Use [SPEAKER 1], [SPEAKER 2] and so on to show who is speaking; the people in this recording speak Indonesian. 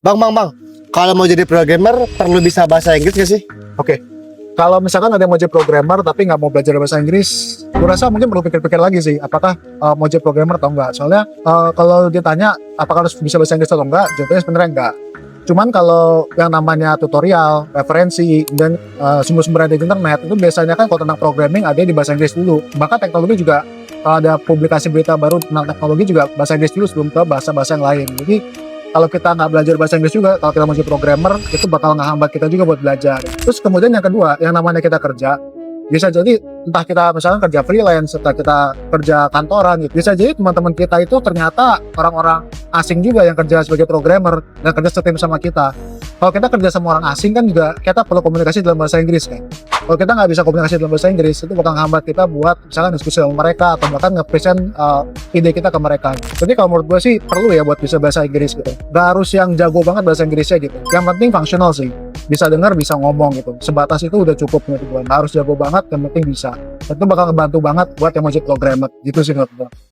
[SPEAKER 1] Bang. Kalau mau jadi programmer perlu bisa bahasa Inggris gak sih?
[SPEAKER 2] Oke. Kalau misalkan ada yang mau jadi programmer tapi nggak mau belajar bahasa Inggris, gue rasa mungkin perlu pikir-pikir lagi sih, apakah mau jadi programmer atau enggak. Soalnya kalau ditanya apakah harus bisa bahasa Inggris atau enggak, jawabannya sebenarnya enggak. Cuman kalau yang namanya tutorial, referensi, dan sumber-sumber ada di internet, itu biasanya kan kalau tentang programming ada di bahasa Inggris dulu. Bahkan teknologi juga, kalau ada publikasi berita baru tentang teknologi juga bahasa Inggris dulu sebelum ke bahasa-bahasa yang lain. Jadi kalau kita nggak belajar bahasa Inggris juga, kalau kita mau jadi programmer, itu bakal ngehambat kita juga buat belajar. Terus kemudian yang kedua, yang namanya kita kerja, bisa jadi entah kita misalkan kerja freelance, entah kita kerja kantoran gitu. Bisa jadi teman-teman kita itu ternyata orang-orang asing juga yang kerja sebagai programmer dan kerja setim sama kita. Kalau kita kerja sama orang asing kan juga kita perlu komunikasi dalam bahasa Inggris kan. Kalau kita nggak bisa komunikasi dalam bahasa Inggris, itu bakal menghambat kita buat misalkan diskusi sama mereka atau bahkan nge-present ide kita ke mereka. Jadi kalau menurut gue sih perlu ya buat bisa bahasa Inggris gitu. Gak harus yang jago banget bahasa Inggrisnya gitu. Yang penting fungsional sih. Bisa dengar, bisa ngomong gitu. Sebatas itu udah cukup menurut gue. Gak harus jago banget, yang penting bisa. Itu bakal ngebantu banget buat yang mau jadi programmer. Gitu sih menurut gue.